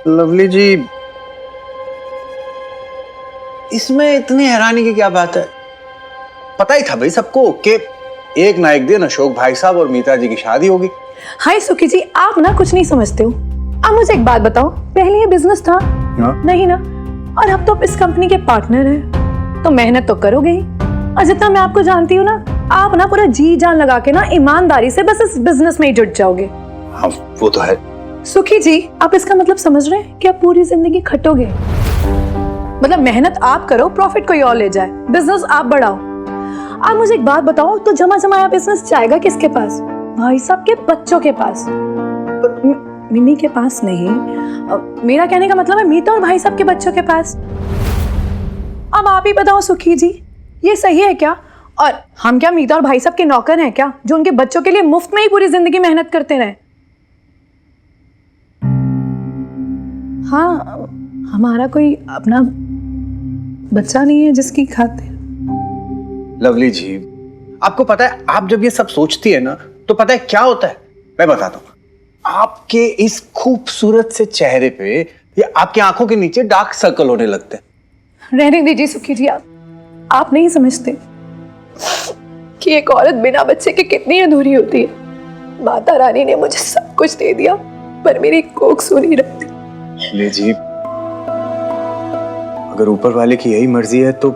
Lovely जी, इसमें इतनी हैरानी की क्या बात है? पता ही था भाई सबको कि एक ना एक दिन अशोक भाई साहब और मीता जी की शादी होगी। हाय सुखी जी, आप ना कुछ नहीं समझते हो। आप मुझे एक बात बताओ, पहले ये बिजनेस था नहीं ना, और अब तो आप इस कंपनी के पार्टनर हैं, तो मेहनत तो करोगे ही। और जितना मैं आपको जानती हूँ ना, आप ना पूरा जी जान लगा के ना ईमानदारी से बस इस बिजनेस में ही जुट जाओगे। हाँ वो तो है। सुखी जी, आप इसका मतलब समझ रहे हैं कि आप पूरी जिंदगी खटोगे? मतलब मेहनत आप करो, प्रॉफिट कोई और ले जाए, बिजनेस आप बढ़ाओ। आप मुझे एक बात बताओ, तो जमा जमाया बिजनेस जाएगा किसके पास? भाई साहब के बच्चों के पास, मिनी के पास नहीं। मेरा कहने का मतलब है मीता और भाई साहब के बच्चों के पास। अब आप ही बताओ सुखी जी, ये सही है क्या? और हम क्या मीता और भाई साहब के नौकर हैं क्या, जो उनके बच्चों के लिए मुफ्त में ही पूरी जिंदगी मेहनत करते रहे? हाँ, हमारा कोई अपना बच्चा नहीं है जिसकी खातिर। लवली जी, आपको पता है, आप जब ये सब सोचती है ना, तो पता है क्या होता है? मैं बताता हूँ। आपके इस खूबसूरत से चेहरे पे ये आपकी आंखों के नीचे डार्क सर्कल होने लगते हैं। रहने दीजिए सुखी जी, आप नहीं समझते कि एक औरत बिना बच्चे के कितनी अधूरी होती है। माता रानी ने मुझे सब कुछ दे दिया, पर मेरी कोख सुनी रहती। ले जी, अगर ऊपर वाले की यही मर्जी है तो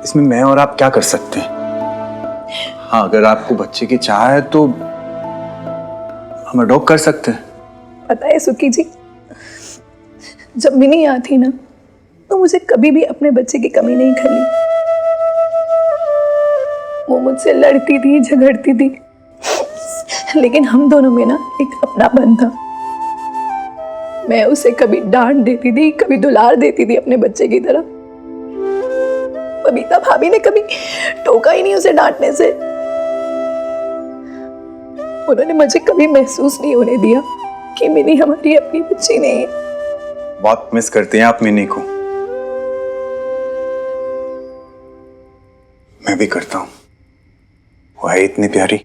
इसमें मैं और आप क्या कर सकते हैं? हाँ, अगर आपको बच्चे की चाह है तो हम अडॉप्ट कर सकते हैं। पता है सुखी जी, जब मिनी आती ना, तो मुझे कभी भी अपने बच्चे की कमी नहीं खली। वो मुझसे लड़ती थी, झगड़ती थी, लेकिन हम दोनों में ना एक अपनापन था। मैं उसे कभी डांट देती थी, कभी दुलार देती थी अपने बच्चे की तरह। बबीता भाभी ने कभी टोका ही नहीं उसे डांटने से। उन्होंने मुझे कभी महसूस नहीं होने दिया कि मिनी हमारी अपनी बच्ची नहीं है। बहुत मिस करते हैं आप मिनी को। मैं भी करता हूं, वो है इतनी प्यारी।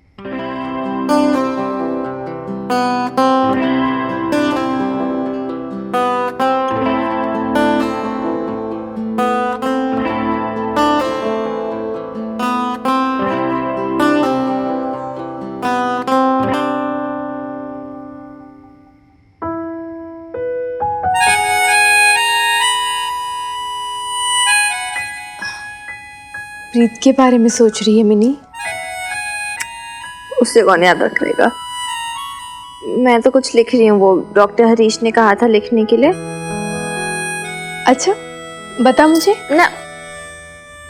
प्रीत के बारे में सोच रही है मिनी। उसे कौन याद रखेगा? मैं तो कुछ लिख रही हूँ, वो डॉक्टर हरीश ने कहा था लिखने के लिए। अच्छा, बता मुझे ना,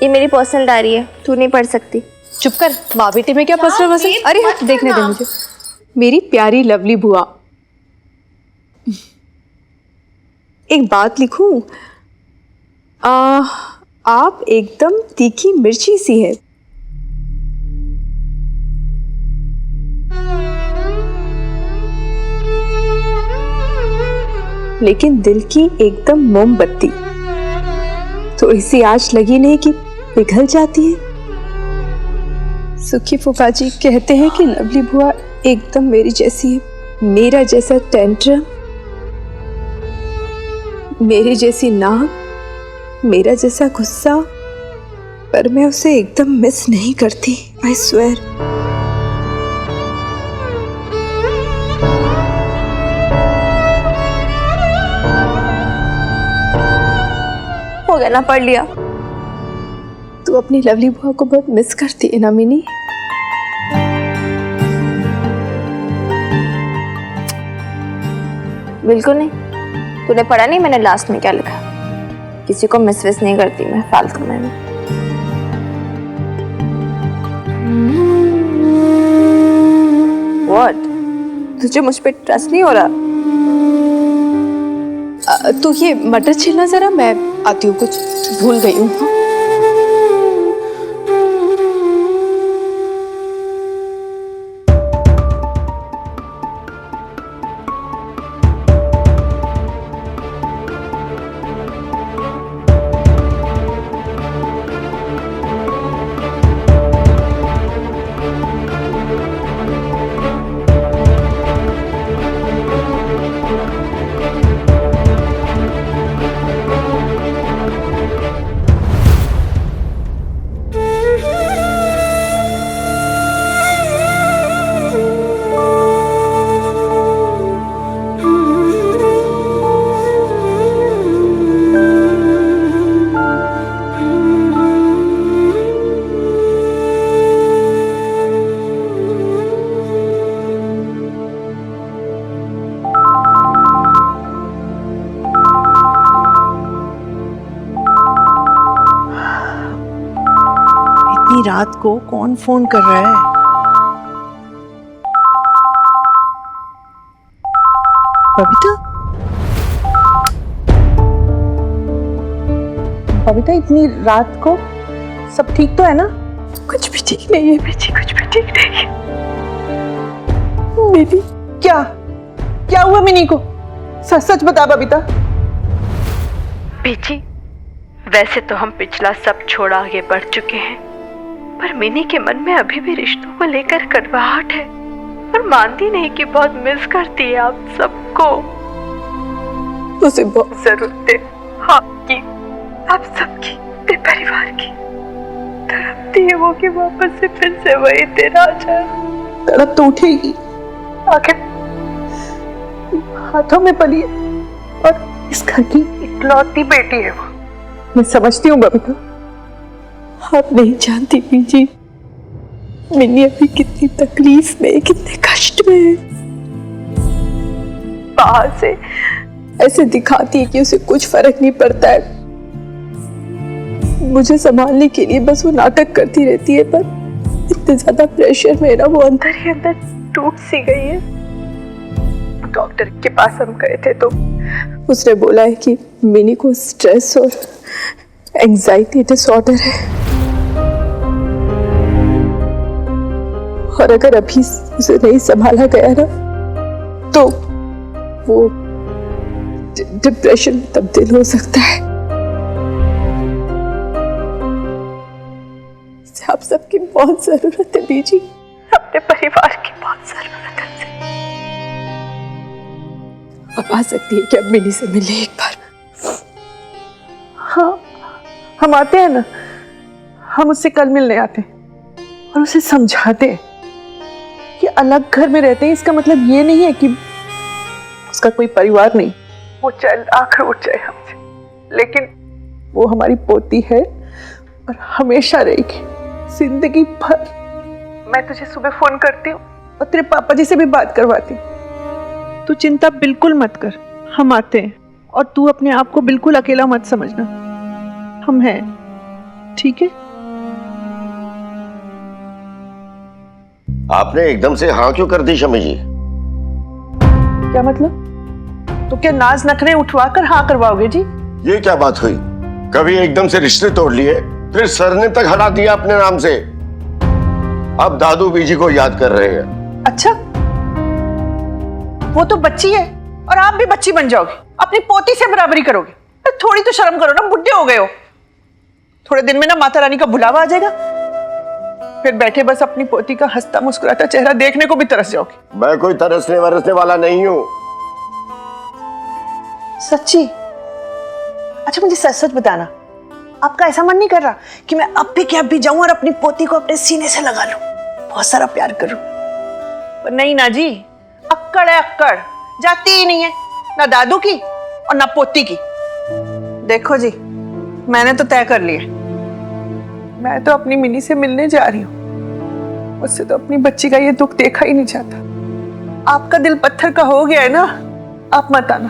ये मेरी पर्सनल डायरी है, तू नहीं पढ़ सकती। चुप कर, माँ बेटे में क्या पर्सनल वसन? अरे हाँ, देखने दे मुझे। मेरी प्यारी लवली बुआ, एक बात लिखूं? आप एकदम तीखी मिर्ची सी है। लेकिन दिल की एकदम मोमबत्ती, थोड़ी सी आंच लगी नहीं कि पिघल जाती है। सुखी फूफा जी कहते हैं कि लवली बुआ एकदम मेरी जैसी है। मेरा जैसा टेंट्रम, मेरी जैसी नाक, मेरा जैसा गुस्सा, पर मैं उसे एकदम मिस नहीं करती, आई स्वेयर। हो गया ना, पढ़ लिया। तू अपनी लवली बुआ को बहुत मिस करती है ना मिनी? बिल्कुल नहीं। तूने पढ़ा नहीं मैंने लास्ट में क्या लिखा? किसी को मिस विस नहीं करती मैं फालतू में। What? तुझे मुझ पे ट्रस्ट नहीं हो रहा? तो ये मटर छीलना जरा, मैं आती हूँ, कुछ भूल गई हूँ। इतनी रात को कौन फोन कर रहा है? बबीता? बबीता, इतनी रात को सब ठीक तो है ना? कुछ भी ठीक नहीं है बेटी, कुछ भी ठीक नहीं है। बेटी क्या क्या हुआ मिनी को? सच सच बता बबीता। बेटी, वैसे तो हम पिछला सब छोड़ आगे बढ़ चुके हैं, पर मिनी के मन में अभी भी रिश्तों को लेकर कड़वाहट है और मानती नहीं कि बहुत मिस करती है आप सबको। उसे बहुत जरूरत है आपकी, आप सबकी, तेरे परिवार की। तड़पती है वो कि वापस से फिर से वही तेरा आ जाए। तड़प तो उठेगी, आखिर हाथों में पली है और इस घर की इकलौती बेटी है वो। मैं समझती हूँ बबीता। आप नहीं जानती बीजी, मिनी अभी कितनी तकलीफ में, कितने कष्ट में है। बाहर से ऐसे दिखाती है कि उसे कुछ फर्क नहीं पड़ता है, मुझे संभालने के लिए बस वो नाटक करती रहती है, पर इतने ज्यादा प्रेशर में ना वो अंदर ही अंदर टूट सी गई है। डॉक्टर के पास हम गए थे तो उसने बोला है कि मिनी को स्ट्रेस और एंजाइटी डिसऑर्डर है, और अगर अभी उसे नहीं संभाला गया ना तो वो डिप्रेशन में तब्दील हो सकता है। आप सबकी बहुत जरूरत है बीजी, अपने परिवार की बहुत जरूरत है। अब आ सकती है कि अब मिनी से मिले एक बार? हाँ, हम आते हैं ना, हम उससे कल मिलने आते हैं और उसे समझाते हैं कि अलग घर में रहते हैं इसका मतलब ये नहीं है कि उसका कोई परिवार नहीं। वो चाहे लाख उठ जाए हमसे, लेकिन वो हमारी पोती है और हमेशा रहेगी, जिंदगी भर। मैं तुझे सुबह फोन करती हूँ और तेरे पापा जी से भी बात करवाती हूँ। तू चिंता बिल्कुल मत कर, हम आते हैं, और तू अपने आप को बिल्कुल अकेला मत समझना, हम हैं, ठीक है? आपने एकदम से हाँ क्यों कर दी शमी जी? क्या मतलब? तो क्या नाज नखरे उठवा कर हाँ करवाओगे जी? ये क्या बात हुई? कभी एकदम से रिश्ते तोड़ लिए, फिर सरने तक हटा दिया अपने नाम से। अब दादू बीजी को याद कर रहे हैं। अच्छा, वो तो बच्ची है और आप भी बच्ची बन जाओगे, अपनी पोती से बराबरी करोगे। थोड़ी तो शर्म करो ना, बुढ़े हो गए हो। थोड़े दिन में ना माता रानी का बुलावा आ जाएगा, फिर बैठे बस अपनी पोती का हंसता मुस्कुराता चेहरा देखने को भी तरस जाओगे। मैं कोई तरसने वरसने वाला नहीं हूँ। सच्ची? अच्छा मुझे सच सच बताना, आपका ऐसा मन नहीं कर रहा कि मैं अब भी क्या भी जाऊं और अपनी पोती को अपने सीने से लगा लूं, बहुत सारा प्यार करूं? पर नहीं ना जी, अक्कड़ है अक्कड़, जाती ही नहीं है, ना दादू की और ना पोती की। देखो जी, मैंने तो तय कर लिया, मैं तो अपनी मिनी से मिलने जा रही हूँ। उससे तो अपनी बच्ची का ये दुख देखा ही नहीं जाता। आपका दिल पत्थर का हो गया है ना, आप मत आना,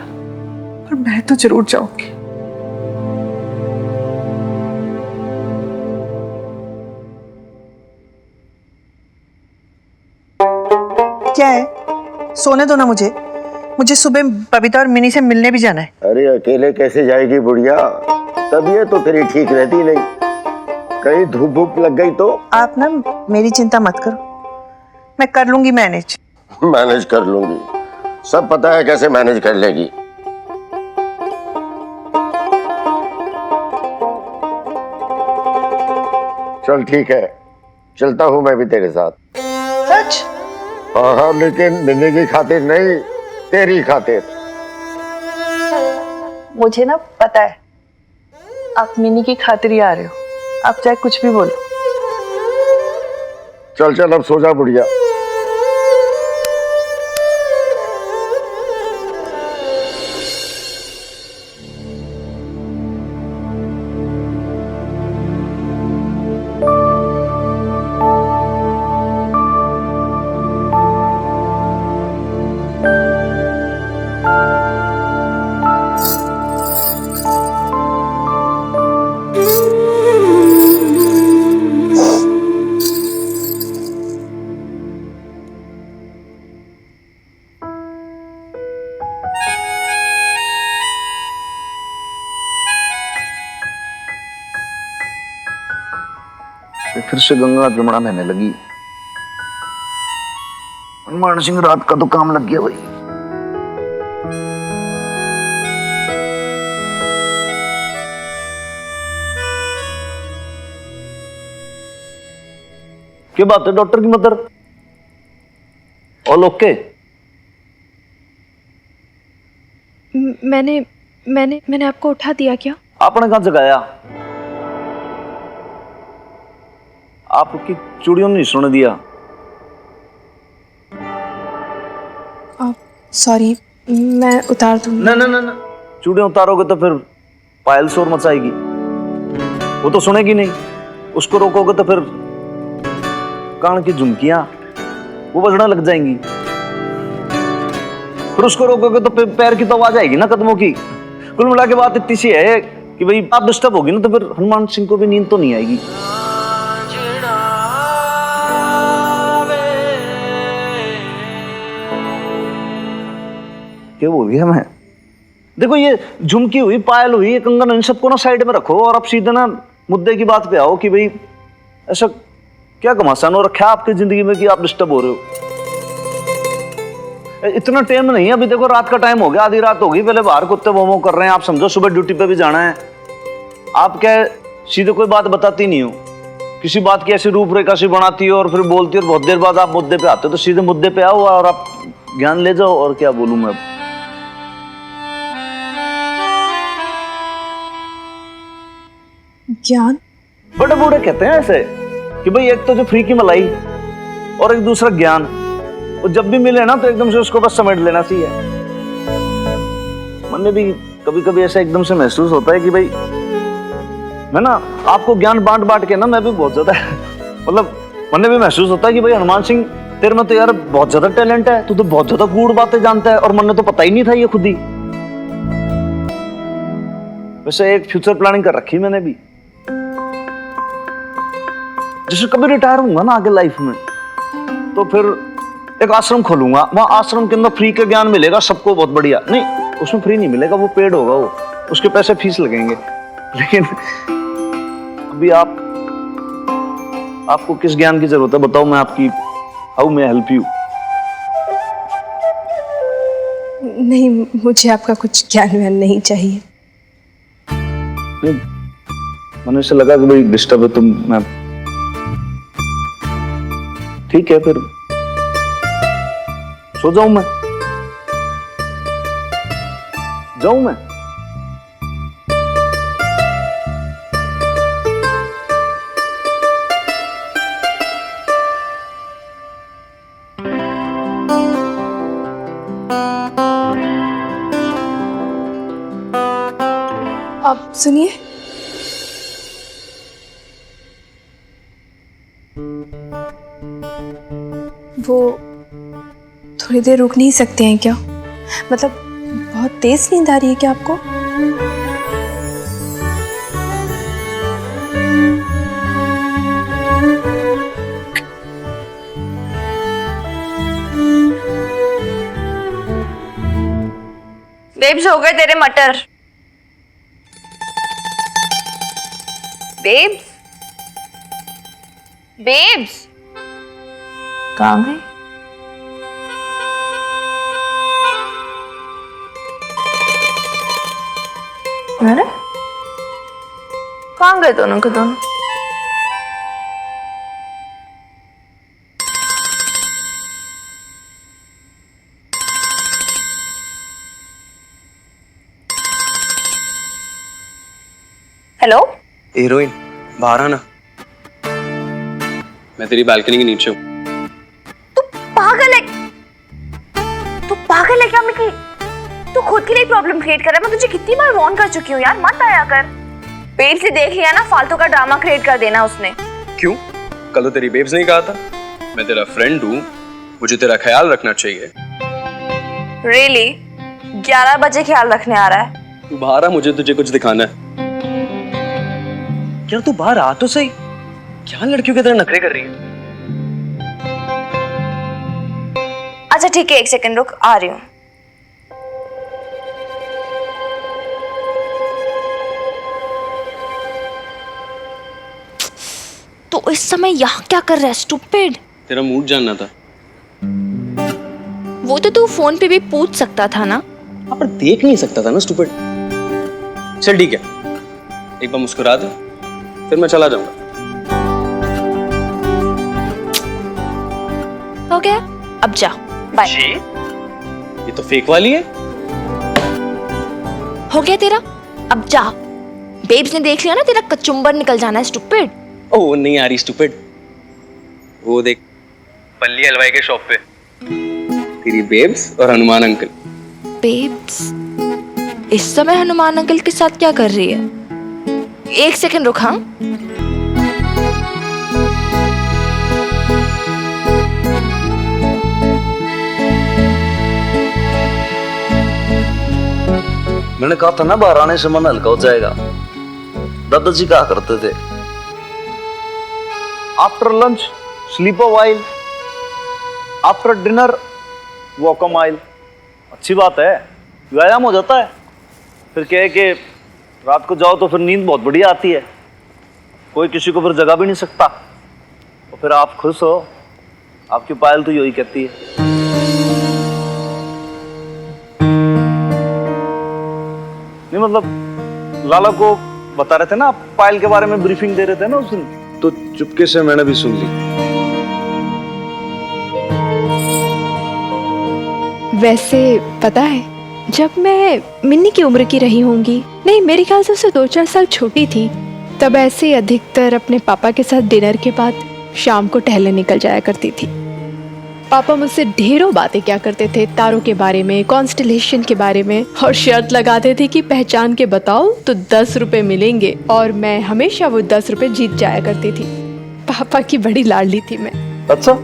पर मैं तो जरूर जाऊंगी। क्या है? सोने दो ना मुझे, मुझे सुबह बबीता और मिनी से मिलने भी जाना है। अरे अकेले कैसे जाएगी बुढ़िया? तबीयत तो तेरी ठीक रहती नहीं, कहीं धूप धूप लग गई तो? आप ना मेरी चिंता मत करो, मैं कर लूंगी मैनेज। मैनेज कर लूंगी, सब पता है कैसे मैनेज कर लेगी। चल ठीक है, चलता हूँ मैं भी तेरे साथ। सच? हाँ हाँ, लेकिन मिलने की खातिर नहीं, तेरी खातिर। मुझे ना पता है आप मिनी की खातिर ही आ रहे हो, आप चाहे कुछ भी बोलो। चल चल अब सो जा बुढ़िया। फिर से गंगा जमुना बहने लगी। हनुमान सिंह रात का तो काम लग गया भाई। क्या बात है डॉक्टर की मदर? All okay? मैंने मैंने मैंने आपको उठा दिया क्या? आपने कहां जगाया? आपकी चूड़ियों ने सुन दिया। सॉरी, मैं उतार दूंगी। ना ना ना ना, चूड़ियां उतारोगे तो फिर पायल शोर मचाएगी, वो तो सुनेगी नहीं। उसको रोकोगे तो फिर कान की झुमकियां वो बजना लग जाएंगी। फिर उसको रोकोगे तो फिर पैर की तो आवाज आएगी ना कदमों की। कुल मिला के बात इतनी सी है कि भाई आप डिस्टर्ब होगी ना तो फिर हनुमान सिंह को भी नींद तो नहीं आएगी। क्या बोल गया मैं? देखो ये झुमकी हुई, पायल हुई, ये कंगन, इन सबको ना साइड में रखो और अब सीधे ना मुद्दे की बात पे आओ कि भाई ऐसा क्या घमासान हो रखा है आपकी जिंदगी में कि आप डिस्टर्ब हो रहे हो? इतना टाइम नहीं है अभी, देखो रात का टाइम हो गया, आधी रात हो गई, पहले बाहर कुत्ते वो कर रहे हैं। आप समझो सुबह ड्यूटी पे भी जाना है। आप क्या सीधे कोई बात बताती नहीं हो, किसी बात की ऐसी रूपरेखा सी बनाती हो और फिर बोलती हो और बहुत देर बाद आप मुद्दे पे आते हो। तो सीधे मुद्दे पे आओ और आप ज्ञान ले जाओ। और क्या बोलूं मैं? ज्ञान? बड़े बूढ़े कहते हैं ऐसे कि भाई एक तो जो फ्री की मलाई और एक दूसरा ज्ञान, वो जब भी मिले ना तो एकदम से उसको बस समेट लेना चाहिए। मन में भी कभी कभी ऐसा एकदम से महसूस होता है कि भाई मैं ना आपको ज्ञान बांट बांट के ना मैं भी बहुत ज्यादा मतलब मन में भी महसूस होता है कि भाई हनुमान सिंह तेरे में तो यार बहुत ज्यादा टैलेंट है, तू तो बहुत ज्यादा गूढ़ बातें जानता है और मन ने तो पता ही नहीं था ये खुद ही। वैसे एक फ्यूचर प्लानिंग कर रखी मैंने भी, जैसे कभी रिटायर होऊंगा ना आगे लाइफ में तो फिर एक आश्रम खोलूंगा। वहां आश्रम के अंदर फ्री का ज्ञान मिलेगा सबको, बहुत बढ़िया। नहीं, उसमें फ्री नहीं मिलेगा, वो पेड होगा, वो उसके पैसे फीस लगेंगे। लेकिन अभी आपको किस ज्ञान की जरूरत है बताओ, मैं आपकी हाउ मे हेल्प यू? नहीं, मुझे आपका कुछ ज्ञान व्यान नहीं चाहिए। मैंने से लगा कि भाई डिस्टर्ब है तुम, मैं ठीक है फिर सो जाऊं मैं? जाऊं मैं? आप सुनिए, वो थोड़ी देर रुक नहीं सकते हैं क्या? मतलब बहुत तेज नींद आ रही है क्या आपको? बेब्स, हो गए तेरे मटर। बेब्स, बेब्स कहाँ गए? अरे कहाँ गए दोनों के दोनों? हेलो हीरोइन, बाहर आना, मैं तेरी बालकनी के नीचे हूँ। पागल है, तू पागल है क्या मिकी? तू खुद के लिए प्रॉब्लम क्रिएट कर रहा है। मैं तुझे कितनी बार वार्न कर चुकी हूँ यार, मत आया कर। बेब्स से देख लिया ना, फालतू का ड्रामा क्रिएट कर देना उसने। क्यों? कल तो तेरी बेब्स नहीं कहा था मैं तेरा फ्रेंड हूँ, मुझे तेरा ख्याल रखना चाहिए। रियली? 11 बजे ख्याल रखने आ रहा है? तू बाहर आ, मुझे तुझे कुछ दिखाना है। क्या तू बाहर आ तो सही, क्या लड़कियों की तरह नखरे कर रही है? अच्छा ठीक है, 1 सेकंड रुक, आ रही हूँ। तू तू इस समय यहाँ क्या कर रहा है स्टूपिड? तेरा मूड जानना था। वो तो तू फोन पे भी पूछ सकता था ना। हाँ पर देख नहीं सकता था ना स्टूपिड। चल ठीक है, एक बार मुस्कुरा दे, फिर मैं चला जाऊंगा। हो गया, अब जा, बाय। ये तो फेक वाली है। हो गया तेरा, अब जा। बेब्स ने देख लिया ना तेरा कचुम्बर निकल जाना है स्टूपिड। ओह नहीं आ रही स्टूपिड, वो देख पल्ली हलवाई के शॉप पे तेरी बेब्स और हनुमान अंकल। बेब्स इस समय हनुमान अंकल के साथ क्या कर रही है? एक सेकंड रुक। हाँ मैंने कहा था ना बाहर आने से मन हल्का हो जाएगा। दादाजी कहा करते थे after lunch sleep a while, after dinner walk a mile. अच्छी बात है, व्यायाम हो जाता है। फिर क्या है कि रात को जाओ तो फिर नींद बहुत बढ़िया आती है, कोई किसी को फिर जगा भी नहीं सकता। तो फिर आप खुश हो, आपकी पायल तो यही कहती है। नहीं मतलब लाला को बता रहे थे ना, आप पायल के बारे में ब्रीफिंग दे रहे थे ना उस दिन, तो चुपके से मैंने भी सुन ली। वैसे पता है, जब मैं मिन्नी की उम्र की रही होंगी, नहीं मेरे ख्याल से उससे 2-4 साल छोटी थी, तब ऐसे अधिकतर अपने पापा के साथ डिनर के बाद शाम को टहलने निकल जाया करती थी। पापा मुझसे ढेरों बातें क्या करते थे, तारों के बारे में, कॉन्स्टेलेशन के बारे में, और शर्त लगाते थे कि पहचान के बताओ तो 10 रुपए मिलेंगे, और मैं हमेशा वो 10 रुपए जीत जाया करती थी। पापा की बड़ी लाडली थी मैं। अच्छा,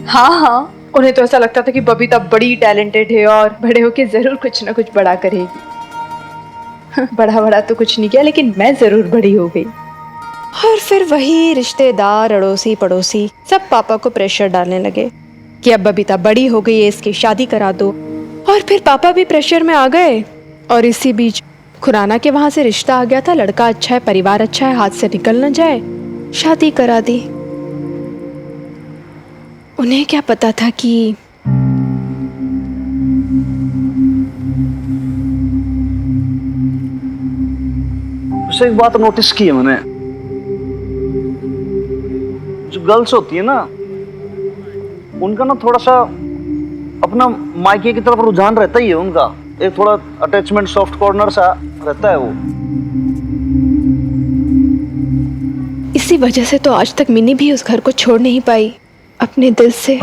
हाँ, उन्हें तो ऐसा लगता था कि बबीता बड़ी टैलेंटेड है और बड़े होके जरूर कुछ ना कुछ बड़ा करेगी। बड़ा तो कुछ नहीं किया, लेकिन मैं जरूर बड़ी हो गई। और फिर वही रिश्तेदार, अड़ोसी पड़ोसी सब पापा को प्रेशर डालने लगे कि अब बबीता बड़ी हो गई है, इसकी शादी करा दो। और फिर पापा भी प्रेशर में आ गए, और इसी बीच खुराना के वहां से रिश्ता आ गया था, लड़का अच्छा है, परिवार अच्छा है, हाथ से निकल न जाए, शादी करा दी। उन्हें क्या पता था कि वैसे एक बात नोटिस की है मैंने, जो गर्ल्स होती है ना, उनका ना थोड़ा सा अपना मायके की तरफ रुझान रहता ही है उनका, एक थोड़ा अटैचमेंट सॉफ्ट कॉर्नर सा रहता है वो। इसी वजह से तो आज तक मिनी भी उस घर को छोड़ नहीं पाई अपने दिल से।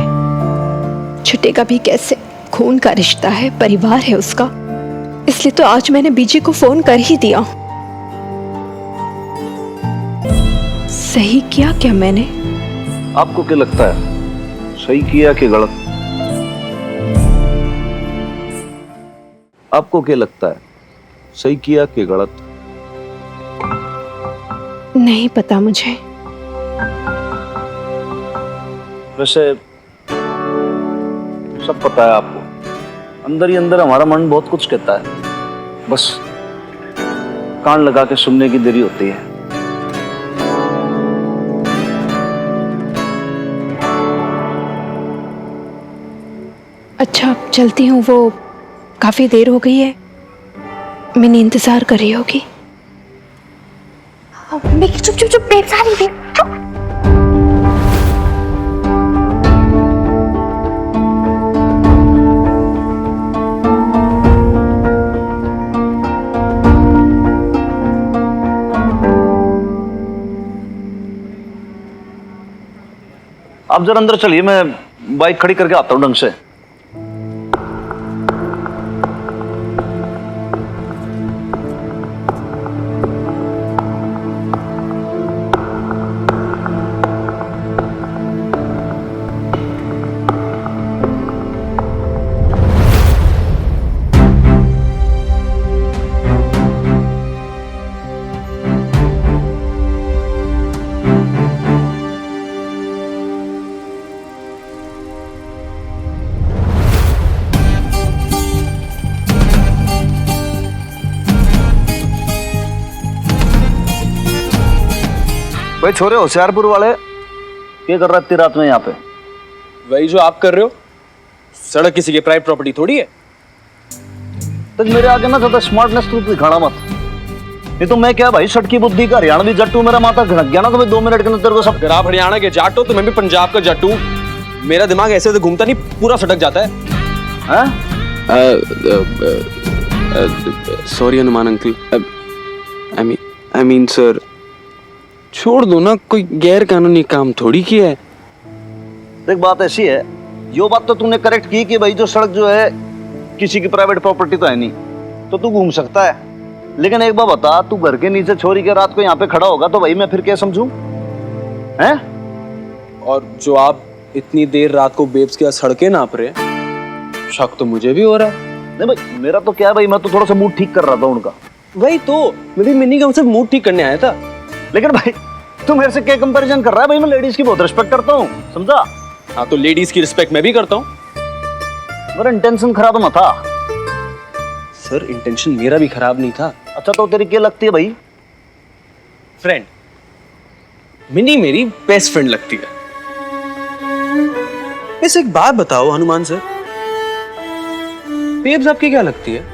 छुटेगा भी कैसे, खून का रिश्ता है, परिवार है उसका। इसलिए तो आज मैंने बीजी को फोन कर ही दिया। सही किया क्या मैंने? आपको क्या लगता है, सही किया कि गलत? आपको क्या लगता है, सही किया कि गलत? नहीं पता मुझे। वैसे सब पता है आपको, अंदर ही अंदर हमारा मन बहुत कुछ कहता है, बस कान लगा के सुनने की देरी होती है। अच्छा चलती हूँ, वो काफी देर हो गई है, मैंने इंतजार कर रही होगी। मिकी चुप चुप चुप, बेब्स आ रही है, चुप। आप जरा अंदर चलिए, मैं बाइक खड़ी करके आता हूँ ढंग से। भाई छोरे होशियारपुर वाले, क्या कर रहा है इतनी रात में यहाँ पे? वही जो आप कर रहे हो। सड़क किसी की प्राइवेट प्रॉपर्टी थोड़ी है। तो मेरे आगे ना ज्यादा स्मार्टनेस तू दिखाना मत। ये तो मैं क्या भाई, सटकी बुद्धि का हरियाणवी जट्टू, मेरा माथा घनक गया ना तो मैं 2 मिनट के अंदर तेरे को सब। अगर आप हरियाणा के जाट हो तो मैं भी पंजाब का जट हूँ। मेरा दिमाग ऐसे घूमता नहीं, पूरा सटक जाता है। Sorry Hanuman uncle, I mean sir, छोड़ दो ना, कोई गैर कानूनी काम थोड़ी किया है। देख बात ऐसी है, यो बात तो तूने करेक्ट की कि भाई जो सड़क जो है किसी की प्राइवेट प्रॉपर्टी तो है नहीं, तो तू घूम सकता है। लेकिन एक बात बता, तू घर के नीचे छोरी के रात को यहाँ पे खड़ा होगा तो भाई मैं फिर क्या समझूं? हैं? और जो आप इतनी देर रात को बेब्स के सड़कें नाप रहे हैं, शक तो मुझे भी हो रहा है। नहीं भाई, मेरा तो क्या है भाई, मैं तो थोड़ा सा मूड ठीक कर रहा था उनका। वही तो, मैं भी मिनी का उनसे मूड ठीक करने आया था। लेकिन भाई तू मेरे से क्या कंपैरिजन कर रहा है? भाई मैं लेडीज की बहुत रिस्पेक्ट करता हूँ, समझा? हाँ तो लेडीज की रिस्पेक्ट मैं भी करता हूँ। मेरा इंटेंशन खराब ना था। सर इंटेंशन मेरा भी खराब नहीं था। अच्छा तो तेरी क्या लगती है भाई? फ्रेंड, मिनी मेरी बेस्ट फ्रेंड लगती है। वैसे एक बात बताओ हनुमान सर, बेब्स आपकी क्या लगती है?